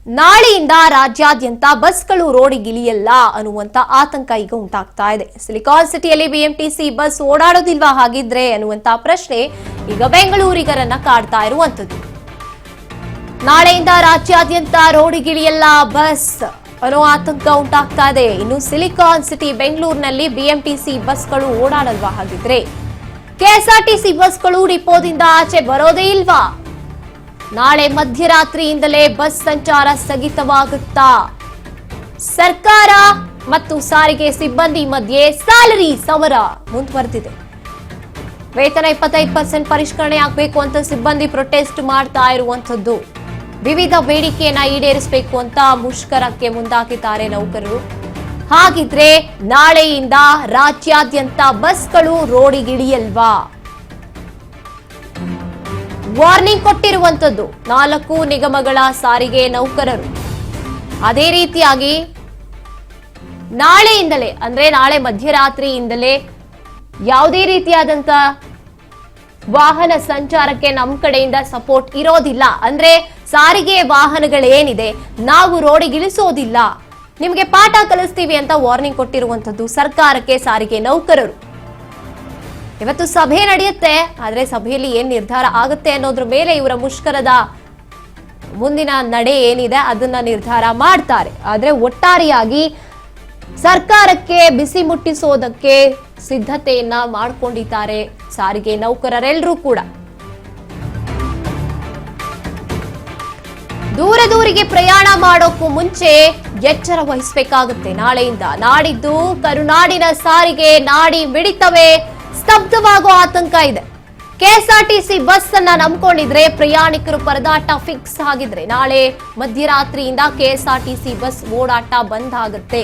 ನಾಳೆಯಿಂದ ರಾಜ್ಯಾದ್ಯಂತ ಬಸ್ಗಳು ರೋಡಿಗಿಳಿಯಲ್ಲ ಅನ್ನುವಂತ ಆತಂಕ ಈಗ ಉಂಟಾಗ್ತಾ ಇದೆ. ಸಿಲಿಕಾನ್ ಸಿಟಿಯಲ್ಲಿ ಬಿಎಂಟಿಸಿ ಬಸ್ ಓಡಾಡೋದಿಲ್ವಾ ಹಾಗಿದ್ರೆ ಅನ್ನುವಂತ ಪ್ರಶ್ನೆ ಈಗ ಬೆಂಗಳೂರಿಗರನ್ನ ಕಾಡ್ತಾ ಇರುವಂತದ್ದು. ನಾಳೆಯಿಂದ ರಾಜ್ಯಾದ್ಯಂತ ರೋಡಿಗಿಳಿಯಲ್ಲ ಬಸ್ ಅನ್ನೋ ಆತಂಕ ಉಂಟಾಗ್ತಾ ಇದೆ. ಇನ್ನು ಸಿಲಿಕಾನ್ ಸಿಟಿ ಬೆಂಗಳೂರಿನಲ್ಲಿ ಬಿಎಂಟಿಸಿ ಬಸ್ಗಳು ಓಡಾಡಲ್ವಾ ಹಾಗಿದ್ರೆ? ಕೆಎಸ್ಆರ್ಟಿಸಿ ಬಸ್ಗಳು ಡಿಪೋದಿಂದ ಆಚೆ ಬರೋದೇ ಇಲ್ವಾ? ನಾಳೆ ಮಧ್ಯರಾತ್ರಿಯಿಂದಲೇ ಬಸ್ ಸಂಚಾರ ಸ್ಥಗಿತವಾಗುತ್ತಾ? ಸರ್ಕಾರ ಮತ್ತು ಸಾರಿಗೆ ಸಿಬ್ಬಂದಿ ಮಧ್ಯೆ ಸ್ಯಾಲರಿ ಸಮರ ಮುಂದುವರೆದಿದೆ. ವೇತನ 25% ಪರಿಷ್ಕರಣೆ ಆಗಬೇಕು ಅಂತ ಸಿಬ್ಬಂದಿ ಪ್ರೊಟೆಸ್ಟ್ ಮಾಡ್ತಾ ಇರುವಂತದ್ದು. ವಿವಿಧ ಬೇಡಿಕೆಯನ್ನ ಈಡೇರಿಸಬೇಕು ಅಂತ ಮುಷ್ಕರಕ್ಕೆ ಮುಂದಾಗಿದ್ದಾರೆ ನೌಕರರು. ಹಾಗಿದ್ರೆ ನಾಳೆಯಿಂದ ರಾಜ್ಯಾದ್ಯಂತ ಬಸ್ಗಳು ರೋಡಿಗಿಳಿಯಲ್ವಾ? ವಾರ್ನಿಂಗ್ ಕೊಟ್ಟಿರುವಂತದ್ದು 4 ನಿಗಮಗಳ ಸಾರಿಗೆ ನೌಕರರು. ಅದೇ ರೀತಿಯಾಗಿ ನಾಳೆಯಿಂದಲೇ ಅಂದ್ರೆ ನಾಳೆ ಮಧ್ಯರಾತ್ರಿಯಿಂದಲೇ ಯಾವುದೇ ರೀತಿಯಾದಂತ ವಾಹನ ಸಂಚಾರಕ್ಕೆ ನಮ್ಮ ಕಡೆಯಿಂದ ಸಪೋರ್ಟ್ ಇರೋದಿಲ್ಲ. ಅಂದ್ರೆ ಸಾರಿಗೆ ವಾಹನಗಳೇನಿದೆ ನಾವು ರೋಡಿಗಿಳಿಸೋದಿಲ್ಲ, ನಿಮಗೆ ಪಾಠ ಕಲಿಸ್ತೀವಿ ಅಂತ ವಾರ್ನಿಂಗ್ ಕೊಟ್ಟಿರುವಂತದ್ದು ಸರ್ಕಾರಕ್ಕೆ ಸಾರಿಗೆ ನೌಕರರು. ಇವತ್ತು ಸಭೆ ನಡೆಯುತ್ತೆ, ಆದ್ರೆ ಸಭೆಯಲ್ಲಿ ಏನ್ ನಿರ್ಧಾರ ಆಗುತ್ತೆ ಅನ್ನೋದ್ರ ಮೇಲೆ ಇವರ ಮುಷ್ಕರದ ಮುಂದಿನ ನಡೆ ಏನಿದೆ ಅದನ್ನ ನಿರ್ಧಾರ ಮಾಡ್ತಾರೆ. ಆದ್ರೆ ಒಟ್ಟಾರೆಯಾಗಿ ಸರ್ಕಾರಕ್ಕೆ ಬಿಸಿ ಮುಟ್ಟಿಸೋದಕ್ಕೆ ಸಿದ್ಧತೆಯನ್ನ ಮಾಡ್ಕೊಂಡಿದ್ದಾರೆ ಸಾರಿಗೆ ನೌಕರರೆಲ್ಲರೂ ಕೂಡ. ದೂರದೂರಿಗೆ ಪ್ರಯಾಣ ಮಾಡೋಕ್ಕೂ ಮುಂಚೆ ಎಚ್ಚರ ವಹಿಸಬೇಕಾಗುತ್ತೆ. ನಾಳೆಯಿಂದ ನಾಡಿದ್ದು ಕರುನಾಡಿನ ಸಾರಿಗೆ ನಾಡಿ ಮಿಡಿತವೇ ಸ್ತಬ್ಧವಾಗೋ ಆತಂಕ ಇದೆ. ಕೆಎಸ್ಆರ್ಟಿಸಿ ಬಸ್ ಅನ್ನ ನಂಬ್ಕೊಂಡಿದ್ರೆ ಪ್ರಯಾಣಿಕರು ಪರದಾಟ ಫಿಕ್ಸ್ ಆಗಿದ್ರೆ ನಾಳೆ ಮಧ್ಯರಾತ್ರಿಯಿಂದ ಕೆಎಸ್ಆರ್ಟಿಸಿ ಬಸ್ ಓಡಾಟ ಬಂದ್ ಆಗುತ್ತೆ.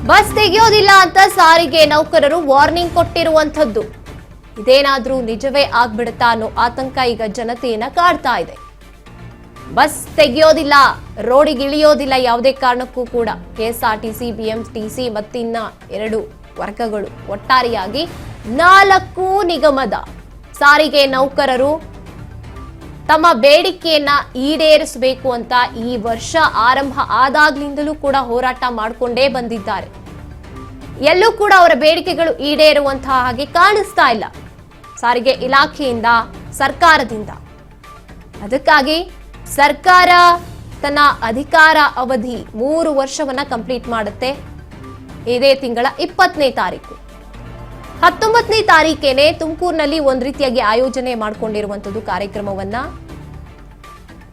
ಬಸ್ ತೆಗೆಯೋದಿಲ್ಲ ಅಂತ ಸಾರಿಗೆ ನೌಕರರು ವಾರ್ನಿಂಗ್ ಕೊಟ್ಟಿರುವಂತದ್ದು. ಇದೇನಾದ್ರೂ ನಿಜವೇ ಆಗ್ಬಿಡುತ್ತಾ ಅನ್ನೋ ಆತಂಕ ಈಗ ಜನತೆಯನ್ನ ಕಾಡ್ತಾ ಇದೆ. ಬಸ್ ತೆಗೆಯೋದಿಲ್ಲ, ರೋಡಿಗಿಳಿಯೋದಿಲ್ಲ ಯಾವುದೇ ಕಾರಣಕ್ಕೂ ಕೂಡ. ಕೆಎಸ್ಆರ್ಟಿಸಿ, ಬಿಎಂಟಿಸಿ ಮತ್ತಿನ್ನ 2 ವರ್ಗಗಳು ಒಟ್ಟಾರೆಯಾಗಿ 4 ನಿಗಮದ ಸಾರಿಗೆ ನೌಕರರು ತಮ್ಮ ಬೇಡಿಕೆಯನ್ನ ಈಡೇರಿಸಬೇಕು ಅಂತ ಈ ವರ್ಷ ಆರಂಭ ಆದಾಗ್ಲಿಂದಲೂ ಕೂಡ ಹೋರಾಟ ಮಾಡಿಕೊಂಡೇ ಬಂದಿದ್ದಾರೆ. ಎಲ್ಲೂ ಕೂಡ ಅವರ ಬೇಡಿಕೆಗಳು ಈಡೇರುವಂತಹ ಹಾಗೆ ಕಾಣಿಸ್ತಾ ಇಲ್ಲ ಸಾರಿಗೆ ಇಲಾಖೆಯಿಂದ, ಸರ್ಕಾರದಿಂದ. ಅದಕ್ಕಾಗಿ ಸರ್ಕಾರ ತನ್ನ ಅಧಿಕಾರ ಅವಧಿ 3 ವರ್ಷವನ್ನ ಕಂಪ್ಲೀಟ್ ಮಾಡುತ್ತೆ. ಇದೇ ತಿಂಗಳ 20ನೇ ತಾರೀಕು 19ನೇ ತಾರೀಕೇನೆ ತುಮಕೂರಿನಲ್ಲಿ ಒಂದ್ ರೀತಿಯಾಗಿ ಆಯೋಜನೆ ಮಾಡ್ಕೊಂಡಿರುವಂತದ್ದು ಕಾರ್ಯಕ್ರಮವನ್ನ.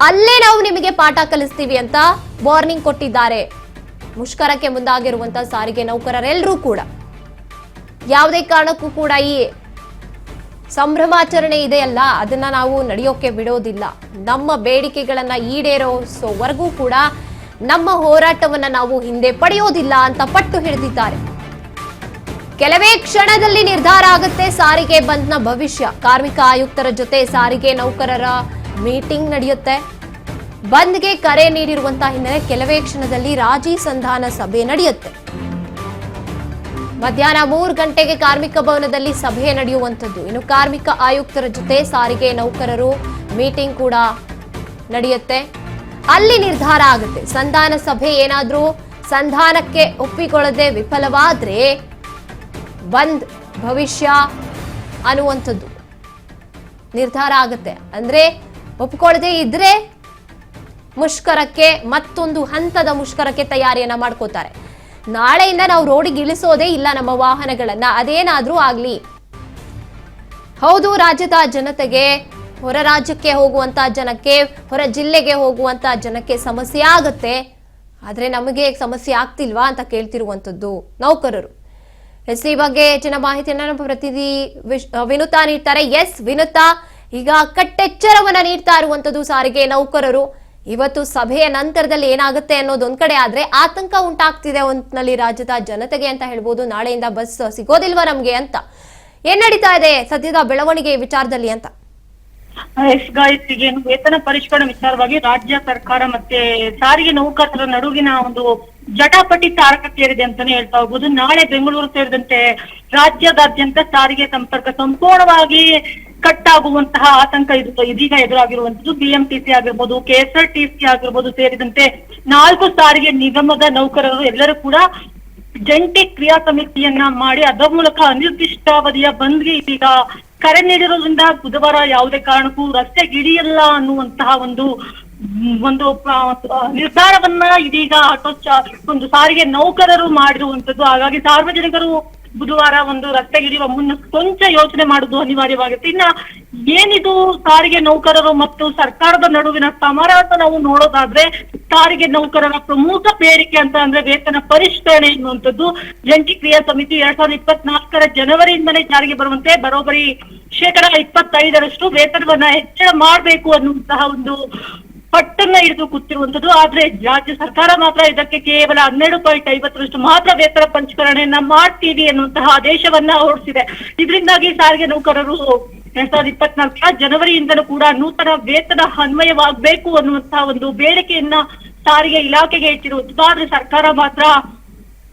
ಅಲ್ಲೇ ನಾವು ನಿಮಗೆ ಪಾಠ ಕಲಿಸ್ತೀವಿ ಅಂತ ವಾರ್ನಿಂಗ್ ಕೊಟ್ಟಿದ್ದಾರೆ ಮುಷ್ಕರಕ್ಕೆ ಮುಂದಾಗಿರುವಂತಹ ಸಾರಿಗೆ ನೌಕರರೆಲ್ಲರೂ ಕೂಡ. ಯಾವುದೇ ಕಾರಣಕ್ಕೂ ಕೂಡ ಈ ಸಂಭ್ರಮಾಚರಣೆ ಇದೆಯಲ್ಲ ಅದನ್ನ ನಾವು ನಡೆಯೋಕೆ ಬಿಡೋದಿಲ್ಲ. ನಮ್ಮ ಬೇಡಿಕೆಗಳನ್ನ ಈಡೇರಿಸೋವರೆಗೂ ಕೂಡ ನಮ್ಮ ಹೋರಾಟವನ್ನ ನಾವು ಹಿಂದೆ ಪಡೆಯೋದಿಲ್ಲ ಅಂತ ಪಟ್ಟು ಹಿಡಿದಿದ್ದಾರೆ. ಕೆಲವೇ ಕ್ಷಣದಲ್ಲಿ ನಿರ್ಧಾರ ಆಗುತ್ತೆ ಸಾರಿಗೆ ಬಂದ್ನ ಭವಿಷ್ಯ. ಕಾರ್ಮಿಕ ಆಯುಕ್ತರ ಜೊತೆ ಸಾರಿಗೆ ನೌಕರರ ಮೀಟಿಂಗ್ ನಡೆಯುತ್ತೆ. ಬಂದ್ಗೆ ಕರೆ ನೀಡಿರುವಂತಹ ಹಿನ್ನೆಲೆ ಕೆಲವೇ ಕ್ಷಣದಲ್ಲಿ ರಾಜಿ ಸಂಧಾನ ಸಭೆ ನಡೆಯುತ್ತೆ. ಮಧ್ಯಾಹ್ನ 3 ಗಂಟೆಗೆ ಕಾರ್ಮಿಕ ಭವನದಲ್ಲಿ ಸಭೆ ನಡೆಯುವಂಥದ್ದು. ಇನ್ನು ಕಾರ್ಮಿಕ ಆಯುಕ್ತರ ಜೊತೆ ಸಾರಿಗೆ ನೌಕರರು ಮೀಟಿಂಗ್ ಕೂಡ ನಡೆಯುತ್ತೆ. ಅಲ್ಲಿ ನಿರ್ಧಾರ ಆಗುತ್ತೆ. ಸಂಧಾನ ಸಭೆ ಏನಾದ್ರೂ ಸಂಧಾನಕ್ಕೆ ಒಪ್ಪಿಕೊಳ್ಳದೆ ವಿಫಲವಾದ್ರೆ ಬಂದ್ ಭವಿಷ್ಯ ಅನ್ನುವಂಥದ್ದು ನಿರ್ಧಾರ ಆಗುತ್ತೆ. ಅಂದ್ರೆ ಒಪ್ಪಿಕೊಳ್ಳದೆ ಇದ್ರೆ ಮುಷ್ಕರಕ್ಕೆ, ಮತ್ತೊಂದು ಹಂತದ ಮುಷ್ಕರಕ್ಕೆ ತಯಾರಿಯನ್ನ ಮಾಡ್ಕೋತಾರೆ. ನಾಳೆಯಿಂದ ನಾವು ರೋಡಿಗೆ ಇಳಿಸೋದೇ ಇಲ್ಲ ನಮ್ಮ ವಾಹನಗಳನ್ನ, ಅದೇನಾದ್ರೂ ಆಗ್ಲಿ. ಹೌದು, ರಾಜ್ಯದ ಜನತೆಗೆ, ಹೊರ ರಾಜ್ಯಕ್ಕೆ ಹೋಗುವಂತ ಜನಕ್ಕೆ, ಹೊರ ಜಿಲ್ಲೆಗೆ ಹೋಗುವಂತ ಜನಕ್ಕೆ ಸಮಸ್ಯೆ ಆಗುತ್ತೆ. ಆದ್ರೆ ನಮಗೆ ಸಮಸ್ಯೆ ಆಗ್ತಿಲ್ವಾ ಅಂತ ಕೇಳ್ತಿರುವಂತದ್ದು ನೌಕರರು. ಈ ಬಗ್ಗೆ ಹೆಚ್ಚಿನ ಮಾಹಿತಿಯನ್ನ ನಮ್ಮ ಪ್ರತಿನಿಧಿ ವಿನುತಾ ನೀಡ್ತಾರೆ. ಎಸ್ ವಿನುತಾ, ಈಗ ಕಟ್ಟೆಚ್ಚರವನ್ನ ನೀಡ್ತಾ ಇರುವಂತದ್ದು ಸಾರಿಗೆ ನೌಕರರು. ಇವತ್ತು ಸಭೆಯ ನಂತರದಲ್ಲಿ ಏನಾಗುತ್ತೆ ಅನ್ನೋದೊಂದ್ ಕಡೆ ಆದ್ರೆ ಆತಂಕ ಉಂಟಾಗ್ತಿದೆ ಒಂದ್ನಲ್ಲಿ ರಾಜ್ಯದ ಜನತೆಗೆ ಅಂತ ಹೇಳ್ಬೋದು. ನಾಳೆಯಿಂದ ಬಸ್ ಸಿಗೋದಿಲ್ವಾ ನಮ್ಗೆ ಅಂತ. ಏನ್ ನಡೀತಾ ಇದೆ ಸದ್ಯದ ಬೆಳವಣಿಗೆ ವಿಚಾರದಲ್ಲಿ ಅಂತ? ಗಾಯತ್ರಿಗೆ ವೇತನ ಪರಿಷ್ಕರಣೆ ವಿಚಾರವಾಗಿ ರಾಜ್ಯ ಸರ್ಕಾರ ಮತ್ತೆ ಸಾರಿಗೆ ನೌಕರರ ನಡುವಿನ ಒಂದು ಜಟಾಪಟಿ ತಾರಕಕ್ಕೇರಿದೆ ಅಂತಾನೆ ಹೇಳ್ತಾ ಹೋಗ್ಬೋದು. ನಾಳೆ ಬೆಂಗಳೂರು ಸೇರಿದಂತೆ ರಾಜ್ಯದಾದ್ಯಂತ ಸಾರಿಗೆ ಸಂಪರ್ಕ ಸಂಪೂರ್ಣವಾಗಿ ಕಟ್ ಆಗುವಂತಹ ಆತಂಕ ಇದೀಗ ಎದುರಾಗಿರುವಂತದ್ದು. BMTC ಆಗಿರ್ಬೋದು, KSRTC ಆಗಿರ್ಬೋದು ಸೇರಿದಂತೆ 4 ಸಾರಿಗೆ ನಿಗಮದ ನೌಕರರು ಎಲ್ಲರೂ ಕೂಡ ಜಂಟಿ ಕ್ರಿಯಾ ಸಮಿತಿಯನ್ನ ಮಾಡಿ ಅದರ ಮೂಲಕ ಅನಿರ್ದಿಷ್ಟಾವಧಿಯ ಬಂದ್ಗೆ ಇದೀಗ ಕರೆ ನೀಡಿರೋದ್ರಿಂದ ಬುಧವಾರ ಯಾವುದೇ ಕಾರಣಕ್ಕೂ ರಸ್ತೆಗಿಳಿಯಲ್ಲ ಅನ್ನುವಂತಹ ಒಂದು ನಿರ್ಧಾರವನ್ನ ಇದೀಗ ಒಂದು ಸಾರಿಗೆ ನೌಕರರು ಮಾಡಿರುವಂತದ್ದು. ಹಾಗಾಗಿ ಸಾರ್ವಜನಿಕರು ಬುಧವಾರ ಒಂದು ರಸ್ತೆಗಿಳಿಯುವ ಮುನ್ನ ಕೊಂಚ ಯೋಚನೆ ಮಾಡುವುದು ಅನಿವಾರ್ಯವಾಗಿರುತ್ತೆ. ಇನ್ನ ಏನಿದು ಸಾರಿಗೆ ನೌಕರರು ಮತ್ತು ಸರ್ಕಾರದ ನಡುವಿನ ಸಮರ ಅಂತ ನಾವು ನೋಡೋದಾದ್ರೆ, ಸಾರಿಗೆ ನೌಕರರ ಪ್ರಮುಖ ಬೇಡಿಕೆ ಅಂತ ಅಂದ್ರೆ ವೇತನ ಪರಿಷ್ಕರಣೆ ಎನ್ನುವಂಥದ್ದು. ಜಂಟಿ ಕ್ರಿಯಾ ಸಮಿತಿ 2024 ಜನವರಿಯಿಂದಲೇ ಜಾರಿಗೆ ಬರುವಂತೆ ಬರೋಬ್ಬರಿ 25% ವೇತನವನ್ನ ಹೆಚ್ಚಳ ಮಾಡಬೇಕು ಅನ್ನುವಂತಹ ಒಂದು ಪಟ್ಟನ್ನ ಹಿಡಿದು ಕೂತಿರುವಂತದ್ದು. ಆದ್ರೆ ರಾಜ್ಯ ಸರ್ಕಾರ ಮಾತ್ರ ಇದಕ್ಕೆ ಕೇವಲ 12.50 ಮಾತ್ರ ವೇತನ ಪರಿಷ್ಕರಣೆಯನ್ನ ಮಾಡ್ತೀವಿ ಅನ್ನುವಂತಹ ಆದೇಶವನ್ನ ಹೊರಡಿಸಿದೆ. ಇದರಿಂದಾಗಿ ಸಾರಿಗೆ ನೌಕರರು 2024 ಜನವರಿಯಿಂದಲೂ ಕೂಡ ನೂತನ ವೇತನ ಅನ್ವಯವಾಗಬೇಕು ಅನ್ನುವಂತಹ ಒಂದು ಬೇಡಿಕೆಯನ್ನ ಸಾರಿಗೆ ಇಲಾಖೆಗೆ ಇಟ್ಟಿರುವಂತದ್ದು. ಆದ್ರೆ ಸರ್ಕಾರ ಮಾತ್ರ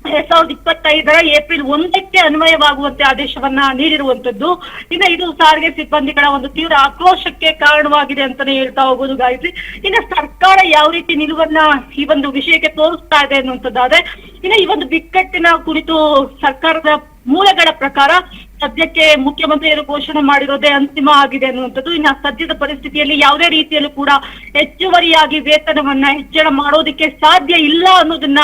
2025 ಏಪ್ರಿಲ್ 1ಕ್ಕೆ ಅನ್ವಯವಾಗುವಂತೆ ಆದೇಶವನ್ನ ನೀಡಿರುವಂತದ್ದು. ಇನ್ನು ಇದು ಸಾರಿಗೆ ಸಿಬ್ಬಂದಿಗಳ ಒಂದು ತೀವ್ರ ಆಕ್ರೋಶಕ್ಕೆ ಕಾರಣವಾಗಿದೆ ಅಂತಾನೆ ಹೇಳ್ತಾ ಹೋಗೋದು ಗಾಯತ್ರಿ. ಇನ್ನು ಸರ್ಕಾರ ಯಾವ ರೀತಿ ನಿಲುವನ್ನ ಈ ಒಂದು ವಿಷಯಕ್ಕೆ ತೋರಿಸ್ತಾ ಇದೆ ಅನ್ನುವಂಥದ್ದಾದ್ರೆ, ಇನ್ನು ಈ ಒಂದು ಬಿಕ್ಕಟ್ಟಿನ ಕುರಿತು ಸರ್ಕಾರದ ಮೂಲಗಳ ಪ್ರಕಾರ ಸದ್ಯಕ್ಕೆ ಮುಖ್ಯಮಂತ್ರಿಯರು ಘೋಷಣೆ ಮಾಡಿರೋದೇ ಅಂತಿಮ ಆಗಿದೆ ಅನ್ನುವಂಥದ್ದು. ಇನ್ನು ಸದ್ಯದ ಪರಿಸ್ಥಿತಿಯಲ್ಲಿ ಯಾವುದೇ ರೀತಿಯಲ್ಲೂ ಕೂಡ ಹೆಚ್ಚುವರಿಯಾಗಿ ವೇತನವನ್ನ ಹೆಚ್ಚಳ ಮಾಡೋದಕ್ಕೆ ಸಾಧ್ಯ ಇಲ್ಲ ಅನ್ನೋದನ್ನ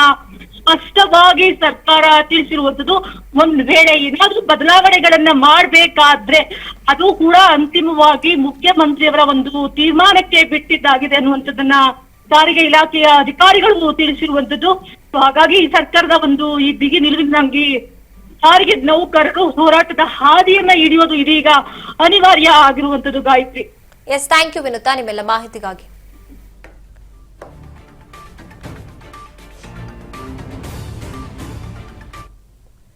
ಸ್ಪಷ್ಟವಾಗಿ ಸರ್ಕಾರ ತಿಳಿಸಿರುವಂತದ್ದು. ಒಂದ್ ವೇಳೆ ಏನಾದ್ರೂ ಬದಲಾವಣೆಗಳನ್ನ ಮಾಡ್ಬೇಕಾದ್ರೆ ಅದು ಕೂಡ ಅಂತಿಮವಾಗಿ ಮುಖ್ಯಮಂತ್ರಿಯವರ ಒಂದು ತೀರ್ಮಾನಕ್ಕೆ ಬಿಟ್ಟಿದ್ದಾಗಿದೆ ಅನ್ನುವಂಥದ್ದನ್ನ ಸಾರಿಗೆ ಇಲಾಖೆಯ ಅಧಿಕಾರಿಗಳು ತಿಳಿಸಿರುವಂತದ್ದು. ಹಾಗಾಗಿ ಸರ್ಕಾರದ ಒಂದು ಈ ಬಿಗಿ ನಿಲುವಿನಾಗಿ ಸಾರಿಗೆ ನೌಕರರು ಹೋರಾಟದ ಹಾದಿಯನ್ನ ಹಿಡಿಯೋದು ಇದೀಗ ಅನಿವಾರ್ಯ ಆಗಿರುವಂತದ್ದು Gayatri. Yes, thank you Vinuta ನಿಮ್ಮೆಲ್ಲ ಮಾಹಿತಿಗಾಗಿ.